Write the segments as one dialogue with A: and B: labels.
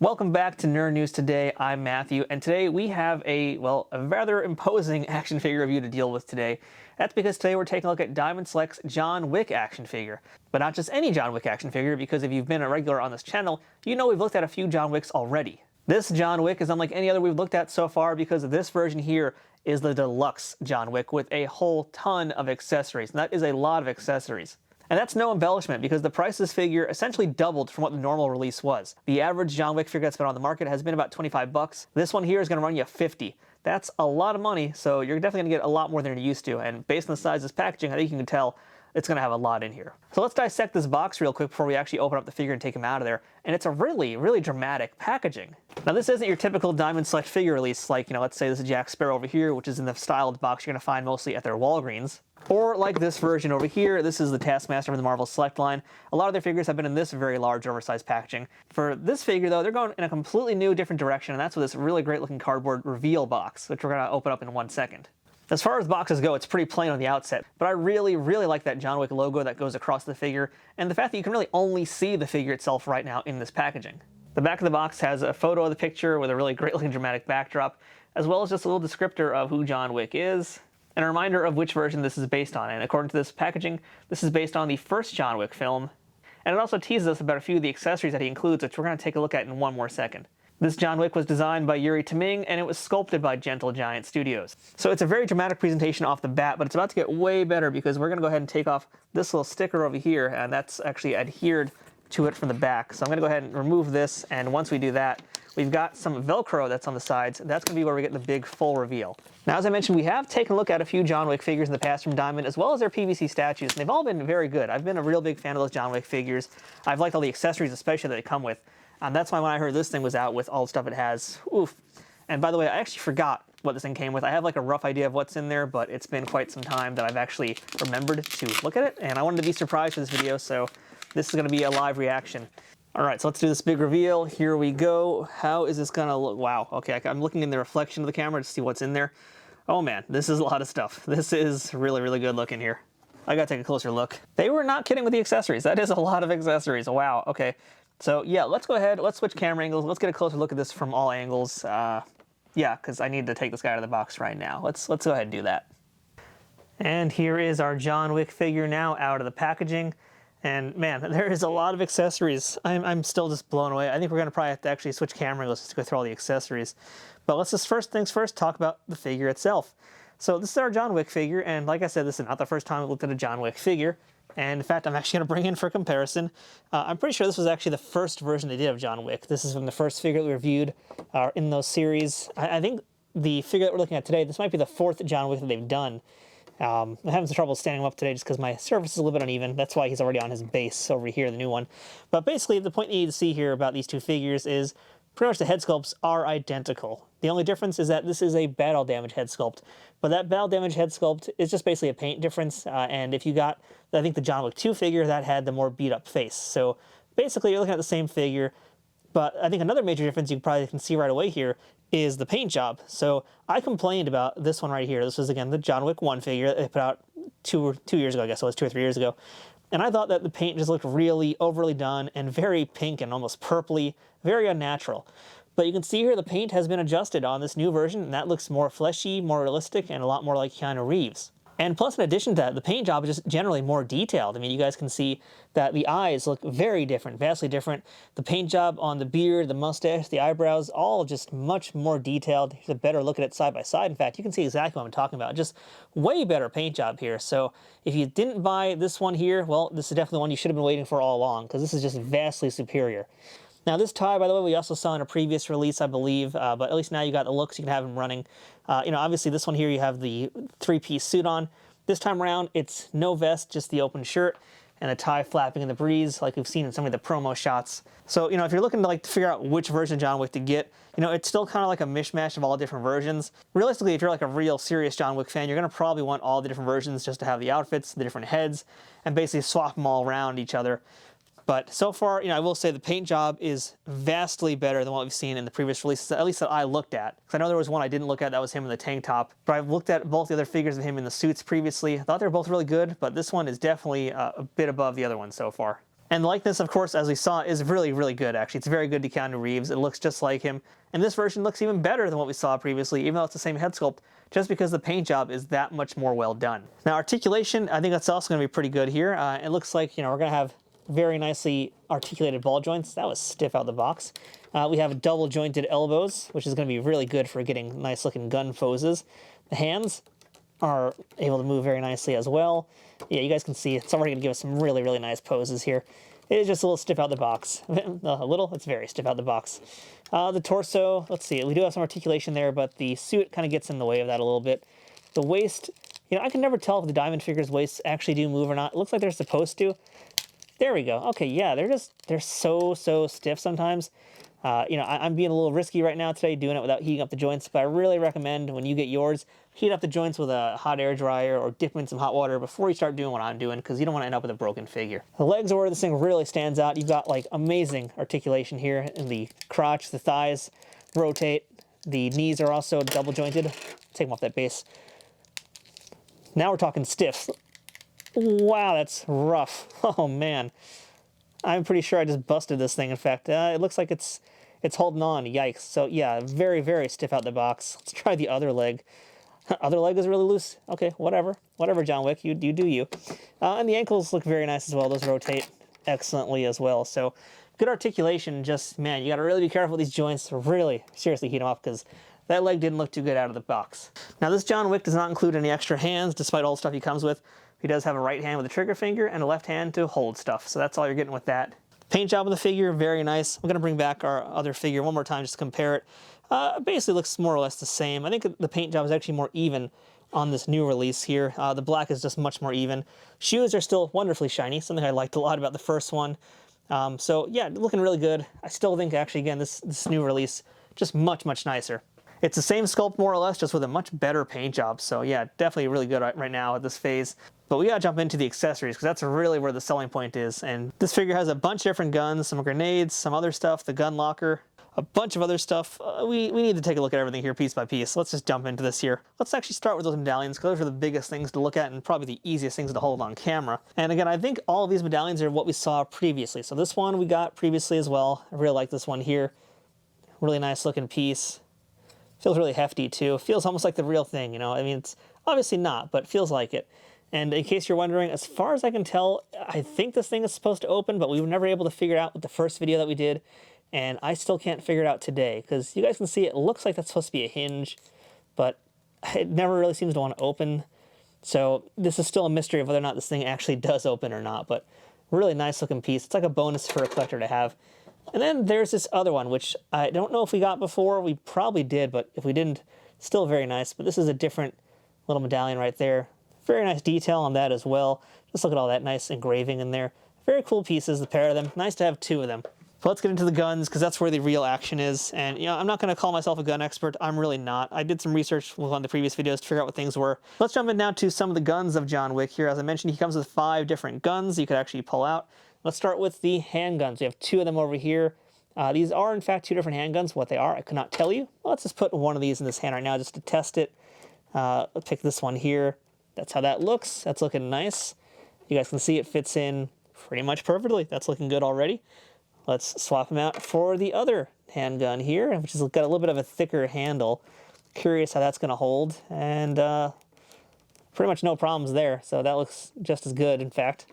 A: Welcome back to Nerd News Today. I'm Matthew, and today we have a rather imposing action figure review to deal with today. That's because today we're taking a look at Diamond Select's John Wick action figure. But not just any John Wick action figure, because if you've been a regular on this channel, you know we've looked at a few John Wicks already. This John Wick is unlike any other we've looked at so far because this version here is the Deluxe John Wick with a whole ton of accessories, and that is a lot of accessories. And that's no embellishment because the price of this figure essentially doubled from what the normal release was. The average John Wick figure that's been on the market has been about 25 bucks. This one here is going to run you 50. That's a lot of money, so you're definitely going to get a lot more than you're used to. And based on the size of this packaging, I think you can tell it's going to have a lot in here. So let's dissect this box real quick before we actually open up the figure and take him out of there. And it's a really, really dramatic packaging. Now this isn't your typical Diamond Select figure release like, let's say this is Jack Sparrow over here, which is in the styled box you're going to find mostly at their Walgreens. Or like this version over here, this is the Taskmaster from the Marvel Select line. A lot of their figures have been in this very large oversized packaging. For this figure though, they're going in a completely new different direction, and that's with this really great looking cardboard reveal box, which we're going to open up in 1 second. As far as boxes go, it's pretty plain on the outset, but I really, really like that John Wick logo that goes across the figure, and the fact that you can really only see the figure itself right now in this packaging. The back of the box has a photo of the picture with a really great looking dramatic backdrop, as well as just a little descriptor of who John Wick is, and a reminder of which version this is based on. And according to this packaging, this is based on the first John Wick film, and it also teases us about a few of the accessories that he includes, which we're going to take a look at in one more second. This John Wick was designed by Yuri Taming, and it was sculpted by Gentle Giant Studios. So it's a very dramatic presentation off the bat, but it's about to get way better because we're going to go ahead and take off this little sticker over here, and that's actually adhered to it from the back. So I'm going to go ahead and remove this, and once we do that, we've got some Velcro that's on the sides. That's going to be where we get the big full reveal. Now, as I mentioned, we have taken a look at a few John Wick figures in the past from Diamond, as well as their PVC statues, and they've all been very good. I've been a real big fan of those John Wick figures. I've liked all the accessories, especially that they come with. That's why when I heard this thing was out with all the stuff it has, oof. And by the way, I actually forgot what this thing came with. I have like a rough idea of what's in there, but it's been quite some time that I've actually remembered to look at it, and I wanted to be surprised for this video, so this is going to be a live reaction. All right, so let's do this big reveal. Here we go. How is this going to look? Wow, okay, I'm looking in the reflection of the camera to see what's in there. Oh man, this is a lot of stuff. This is really, really good looking here. I gotta take a closer look. They were not kidding with the accessories. That is a lot of accessories. Wow, okay. So yeah, let's go ahead, let's switch camera angles. Let's get a closer look at this from all angles. Yeah, because I need to take this guy out of the box right now. Let's go ahead and do that. And here is our John Wick figure now out of the packaging. And man, there is a lot of accessories. I'm still just blown away. I think we're gonna probably have to actually switch camera angles just to go through all the accessories. But let's just first things first, talk about the figure itself. So this is our John Wick figure, and like I said, this is not the first time we looked at a John Wick figure. And in fact, I'm actually going to bring in for comparison. I'm pretty sure this was actually the first version they did of John Wick. This is from the first figure that we reviewed in those series. I think the figure that we're looking at today, this might be the fourth John Wick that they've done. I'm having some trouble standing him up today just because my surface is a little bit uneven. That's why he's already on his base over here, the new one. But basically, the point you need to see here about these two figures is pretty much the head sculpts are identical. The only difference is that this is a battle damage head sculpt. But that battle damage head sculpt is just basically a paint difference. And if you got, I think, the John Wick 2 figure, that had the more beat up face. So basically, you're looking at the same figure. But I think another major difference you probably can see right away here is the paint job. So I complained about this one right here. This was, again, the John Wick 1 figure that they put out two years ago, I guess it was 2 or 3 years ago. And I thought that the paint just looked really overly done and very pink and almost purpley, very unnatural. But you can see here the paint has been adjusted on this new version, and that looks more fleshy, more realistic, and a lot more like Keanu Reeves. And plus, in addition to that, the paint job is just generally more detailed. I mean, you guys can see that the eyes look very different, vastly different. The paint job on the beard, the mustache, the eyebrows, all just much more detailed. Here's a better look at it side by side. In fact, you can see exactly what I'm talking about. Just way better paint job here. So if you didn't buy this one here, well, this is definitely one you should have been waiting for all along, because this is just vastly superior. Now this tie, by the way, we also saw in a previous release, I believe, but at least now you got the looks, you can have him running. Obviously this one here, you have the 3-piece suit on. This time around, it's no vest, just the open shirt and a tie flapping in the breeze, like we've seen in some of the promo shots. So, if you're looking to figure out which version of John Wick to get, it's still kind of like a mishmash of all different versions. Realistically, if you're like a real serious John Wick fan, you're gonna probably want all the different versions just to have the outfits, the different heads, and basically swap them all around each other. But so far, I will say the paint job is vastly better than what we've seen in the previous releases, at least that I looked at. Because I know there was one I didn't look at, that was him in the tank top. But I've looked at both the other figures of him in the suits previously. I thought they were both really good, but this one is definitely a bit above the other one so far. And the likeness, of course, as we saw, is really, really good, actually. It's very good to Keanu Reeves. It looks just like him. And this version looks even better than what we saw previously, even though it's the same head sculpt, just because the paint job is that much more well done. Now, articulation, I think that's also going to be pretty good here. It looks like, we're going to have very nicely articulated ball joints. That was stiff out the box. We have double jointed elbows, which is going to be really good for getting nice looking gun poses. The hands are able to move very nicely as well. Yeah, you guys can see it's already going to give us some really, really nice poses here. It is just a little stiff out the box. A little? It's very stiff out the box. The torso, let's see, we do have some articulation there, but the suit kind of gets in the way of that a little bit. The waist, I can never tell if the Diamond figures' waists actually do move or not. It looks like they're supposed to. There we go. Okay, yeah, they're so stiff sometimes. I'm being a little risky right now today doing it without heating up the joints, but I really recommend when you get yours, heat up the joints with a hot air dryer or dip them in some hot water before you start doing what I'm doing, because you don't want to end up with a broken figure. The legs are where this thing really stands out. You've got like amazing articulation here in the crotch, the thighs rotate, the knees are also double jointed. Take them off that base. Now we're talking stiffs. Wow, that's rough. Oh man. I'm pretty sure I just busted this thing. In fact, it looks like it's holding on. Yikes. So yeah, very, very stiff out the box. Let's try the other leg. Other leg is really loose. Okay, whatever. Whatever, John Wick. You do you. And the ankles look very nice as well. Those rotate excellently as well. So good articulation. Just, man, you got to really be careful with these joints. Really, seriously heat them up, because that leg didn't look too good out of the box. Now, this John Wick does not include any extra hands, despite all the stuff he comes with. He does have a right hand with a trigger finger and a left hand to hold stuff. So that's all you're getting with that. Paint job of the figure, very nice. I'm going to bring back our other figure one more time just to compare it. Basically looks more or less the same. I think the paint job is actually more even on this new release here. The black is just much more even. Shoes are still wonderfully shiny, something I liked a lot about the first one. So yeah, looking really good. I still think actually, again, this new release, just much, much nicer. It's the same sculpt more or less, just with a much better paint job. So yeah, definitely really good right now at this phase. But we gotta jump into the accessories, because that's really where the selling point is. And this figure has a bunch of different guns, some grenades, some other stuff, the gun locker, a bunch of other stuff. We need to take a look at everything here piece by piece. Let's just jump into this here. Let's actually start with those medallions, because those are the biggest things to look at and probably the easiest things to hold on camera. And again, I think all of these medallions are what we saw previously. So this one we got previously as well. I really like this one here. Really nice looking piece. Feels really hefty too. Feels almost like the real thing, I mean, it's obviously not, but it feels like it. And in case you're wondering, as far as I can tell, I think this thing is supposed to open, but we were never able to figure it out with the first video that we did. And I still can't figure it out today, because you guys can see it looks like that's supposed to be a hinge, but it never really seems to want to open. So this is still a mystery of whether or not this thing actually does open or not, but really nice looking piece. It's like a bonus for a collector to have. And then there's this other one, which I don't know if we got before. We probably did, but if we didn't, still very nice. But this is a different little medallion right there. Very nice detail on that as well. Just look at all that nice engraving in there. Very cool pieces, the pair of them. Nice to have two of them. But let's get into the guns, because that's where the real action is. And, I'm not going to call myself a gun expert. I'm really not. I did some research on the previous videos to figure out what things were. Let's jump in now to some of the guns of John Wick here. As I mentioned, he comes with 5 different guns you could actually pull out. Let's start with the handguns. We have 2 of them over here. These are, in fact, 2 different handguns. What they are, I could not tell you. Well, let's just put one of these in this hand right now just to test it. Let's pick this one here. That's how that looks. That's looking nice. You guys can see it fits in pretty much perfectly. That's looking good already. Let's swap them out for the other handgun here, which has got a little bit of a thicker handle. Curious how that's going to hold. And pretty much no problems there. So that looks just as good, in fact.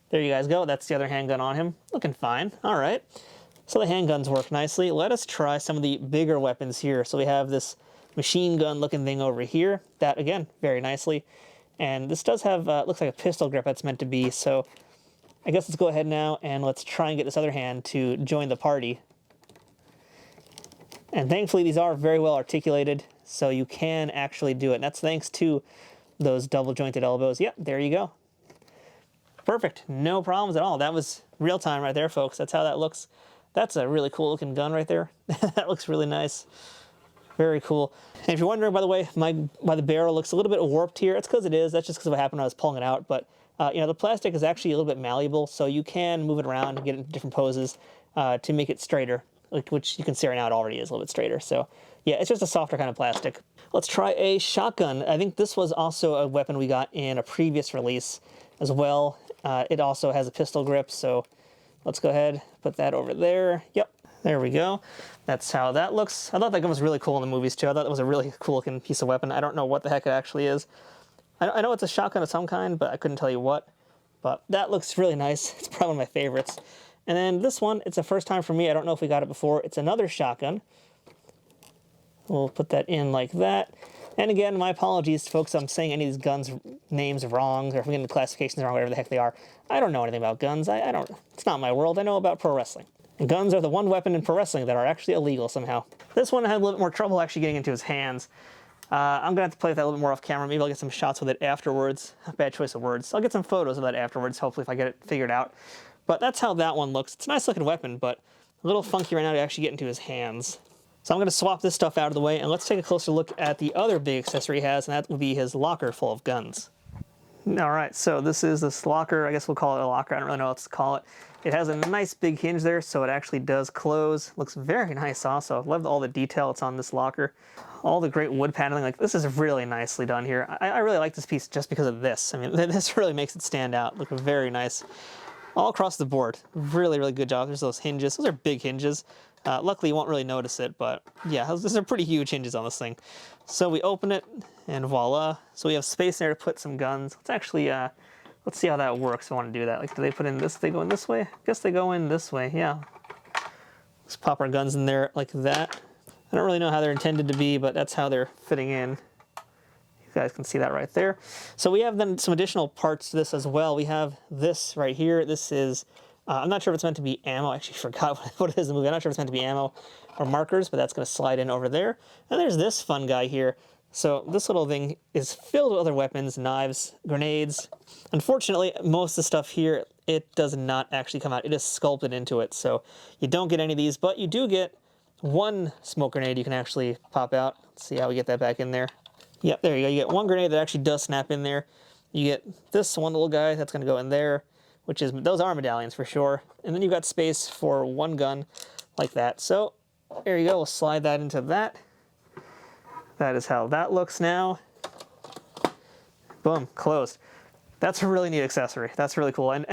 A: There you guys go. That's the other handgun on him. Looking fine. All right. So the handguns work nicely. Let us try some of the bigger weapons here. So we have this machine gun looking thing over here. That, again, very nicely. And this does have, looks like a pistol grip that's meant to be. So I guess let's go ahead now and let's try and get this other hand to join the party. And thankfully these are very well articulated, so you can actually do it. And that's thanks to those double jointed elbows. Yep, there you go. Perfect. No problems at all. That was real time right there, folks. That's how that looks. That's a really cool looking gun right there. That looks really nice. Very cool. And if you're wondering, by the way, why the barrel looks a little bit warped here, it's because it is. That's just because of what happened when I was pulling it out. But, the plastic is actually a little bit malleable, so you can move it around and get it into different poses to make it straighter, which you can see right now it already is a little bit straighter. So, yeah, it's just a softer kind of plastic. Let's try a shotgun. I think this was also a weapon we got in a previous release as well. It also has a pistol grip, so let's go ahead, put that over there. Yep, there we go. That's how that looks. I thought that gun was really cool in the movies too. I thought that was a really cool looking piece of weapon. I don't know what the heck it actually is. I know it's a shotgun of some kind, but I couldn't tell you what. But that looks really nice. It's probably one of my favorites. And then this one, it's the first time for me. I don't know if we got it before. It's another shotgun. We'll put that in like that. And again, my apologies, folks. I'm saying any of these guns names wrong, or if I'm getting the classifications wrong, whatever the heck they are. I don't know anything about guns. I don't. It's not my world. I know about pro wrestling. And guns are the one weapon in pro wrestling that are actually illegal somehow. This one I had a little bit more trouble actually getting into his hands. I'm going to have to play with that a little bit more off camera. Maybe I'll get some shots with it afterwards. Bad choice of words. I'll get some photos of that afterwards, hopefully, if I get it figured out. But that's how that one looks. It's a nice looking weapon, but a little funky right now to actually get into his hands. So I'm going to swap this stuff out of the way, and let's take a closer look at the other big accessory he has, and that will be his locker full of guns. All right, so this is this locker. I guess we'll call it a locker. I don't really know what to call it. It has a nice big hinge there, so it actually does close. Looks very nice also. I love all the detail that's on this locker. All the great wood paneling. Like, this is really nicely done here. I really like this piece just because of this. I mean, this really makes it stand out. Look very nice. All across the board. Really, really good job. There's those hinges. Those are big hinges. Luckily, you won't really notice it, but yeah, those are pretty huge hinges on this thing. So we open it, and voila. So we have space there to put some guns. Let's actually, let's see how that works. I want to do that. Like, do they put in this? They go in this way? I guess they go in this way, yeah. Let's pop our guns in there like that. I don't really know how they're intended to be, but that's how they're fitting in. You guys can see that right there. So we have then some additional parts to this as well. We have this right here. This is, I'm not sure if it's meant to be ammo. I actually forgot what it is in the movie. I'm not sure if it's meant to be ammo or markers, but that's going to slide in over there. And there's this fun guy here. So this little thing is filled with other weapons, knives, grenades. Unfortunately, most of the stuff here, it does not actually come out. It is sculpted into it. So you don't get any of these, but you do get one smoke grenade you can actually pop out. Let's see how we get that back in there. Yep, there you go. You get one grenade that actually does snap in there. You get this one little guy that's going to go in there, which is, those are medallions for sure. And then you've got space for one gun like that. So there you go. We'll slide that into that. That is how that looks now. Boom, closed. That's a really neat accessory. That's really cool. And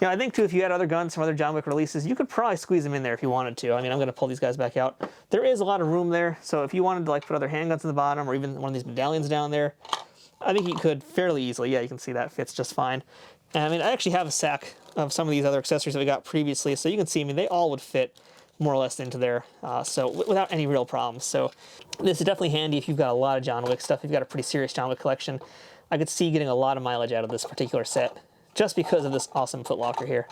A: you know, I think too, if you had other guns from other John Wick releases, you could probably squeeze them in there if you wanted to. I mean, I'm going to pull these guys back out. There is a lot of room there, so if you wanted to like put other handguns in the bottom or even one of these medallions down there, I think you could fairly easily. Yeah, you can see that fits just fine. And I mean, I actually have a sack of some of these other accessories that we got previously, so you can see, I mean, they all would fit more or less into there, so without any real problems. So this is definitely handy if you've got a lot of John Wick stuff. If you've got a pretty serious John Wick collection, I could see getting a lot of mileage out of this particular set just because of this awesome footlocker here.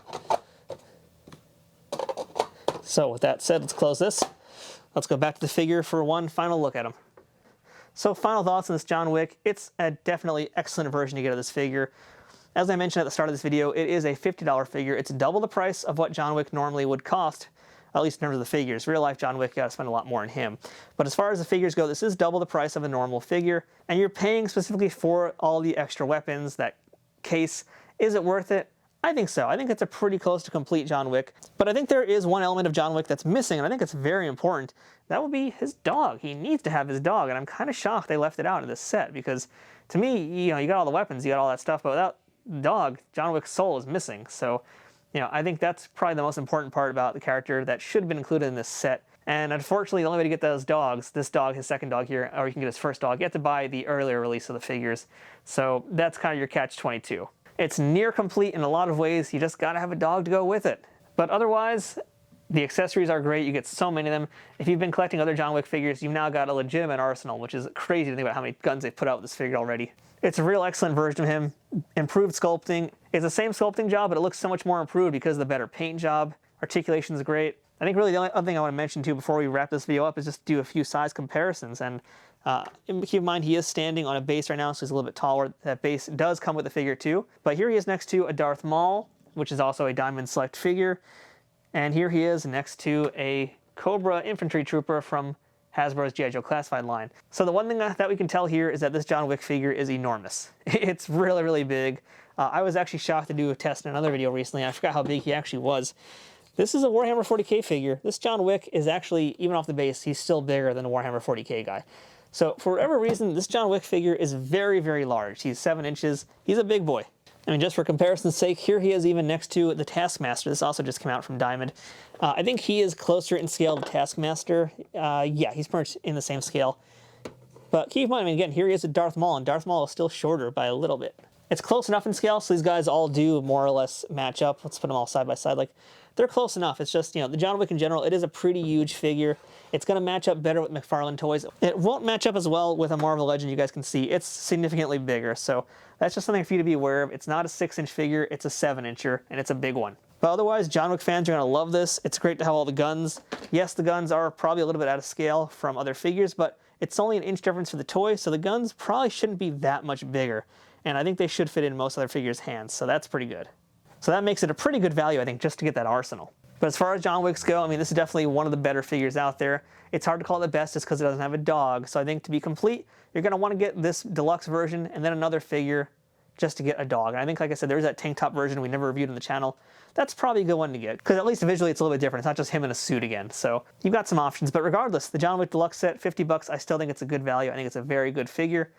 A: So with that said, let's close this. Let's go back to the figure for one final look at him. So final thoughts on this John Wick. It's a definitely excellent version to get of this figure. As I mentioned at the start of this video, it is a $50 figure. It's double the price of what John Wick normally would cost, at least in terms of the figures. Real life John Wick, you gotta spend a lot more on him. But as far as the figures go, this is double the price of a normal figure, and you're paying specifically for all the extra weapons, that case. Is it worth it? I think so. I think it's a pretty close to complete John Wick. But I think there is one element of John Wick that's missing, and I think it's very important. That would be his dog. He needs to have his dog, and I'm kind of shocked they left it out of this set, because to me, you know, you got all the weapons, you got all that stuff, but without dog, John Wick's soul is missing. So, you know, I think that's probably the most important part about the character that should have been included in this set. And unfortunately, the only way to get those dogs, this dog, his second dog here, or you can get his first dog, you have to buy the earlier release of the figures. So that's kind of your catch-22. It's near complete in a lot of ways. You just got to have a dog to go with it. But otherwise, the accessories are great. You get so many of them. If you've been collecting other John Wick figures, you've now got a legitimate arsenal, which is crazy to think about how many guns they've put out with this figure already. It's a real excellent version of him. Improved sculpting. It's the same sculpting job, but it looks so much more improved because of the better paint job. Articulation is great. I think really the only other thing I want to mention too before we wrap this video up is just do a few size comparisons. And keep in mind he is standing on a base right now, so he's a little bit taller. That base does come with the figure too. But here he is next to a Darth Maul, which is also a Diamond Select figure. And here he is next to a Cobra infantry trooper from Hasbro's G.I. Joe Classified line. So the one thing that we can tell here is that this John Wick figure is enormous. It's really, really big. I was actually shocked to do a test in another video recently. I forgot how big he actually was. This is a Warhammer 40k figure. This John Wick is actually, even off the base, he's still bigger than a Warhammer 40k guy. So for whatever reason, this John Wick figure is very, very large. He's 7 inches. He's a big boy. I mean, just for comparison's sake, here he is even next to the Taskmaster. This also just came out from Diamond. I think he is closer in scale to Taskmaster. Yeah, he's pretty much in the same scale. But keep in mind, I mean, again, here he is with Darth Maul, and Darth Maul is still shorter by a little bit. It's close enough in scale, so these guys all do more or less match up. Let's put them all side by side. Like, they're close enough. It's just, you know, the John Wick in general, it is a pretty huge figure. It's going to match up better with McFarlane toys. It won't match up as well with a Marvel Legend. You guys can see it's significantly bigger, so that's just something for you to be aware of. It's not a 6-inch figure, it's a 7-incher, and it's a big one. But otherwise, John Wick fans are going to love this. It's great to have all the guns. Yes, the guns are probably a little bit out of scale from other figures, but it's only an inch difference for the toy, so the guns probably shouldn't be that much bigger. And I think they should fit in most other figures' hands, so that's pretty good. So that makes it a pretty good value, I think, just to get that arsenal. But as far as John Wicks go, I mean, this is definitely one of the better figures out there. It's hard to call it the best just because it doesn't have a dog. So I think to be complete, you're going to want to get this deluxe version and then another figure just to get a dog. And I think, like I said, there's that tank top version we never reviewed on the channel. That's probably a good one to get because at least visually it's a little bit different. It's not just him in a suit again. So you've got some options. But regardless, the John Wick Deluxe set, $50, I still think it's a good value. I think it's a very good figure.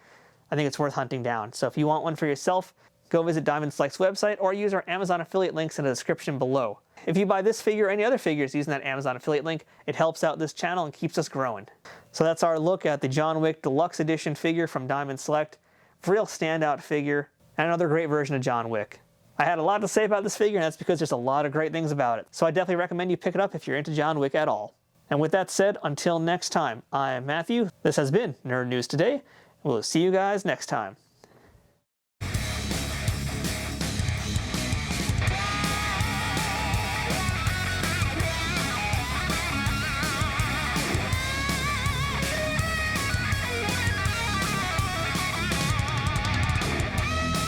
A: I think it's worth hunting down. So if you want one for yourself, go visit Diamond Select's website or use our Amazon affiliate links in the description below. If you buy this figure or any other figures using that Amazon affiliate link, it helps out this channel and keeps us growing. So that's our look at the John Wick Deluxe Edition figure from Diamond Select. Real standout figure and another great version of John Wick. I had a lot to say about this figure and that's because there's a lot of great things about it. So I definitely recommend you pick it up if you're into John Wick at all. And with that said, until next time, I am Matthew. This has been Nerd News Today. We'll see you guys next time.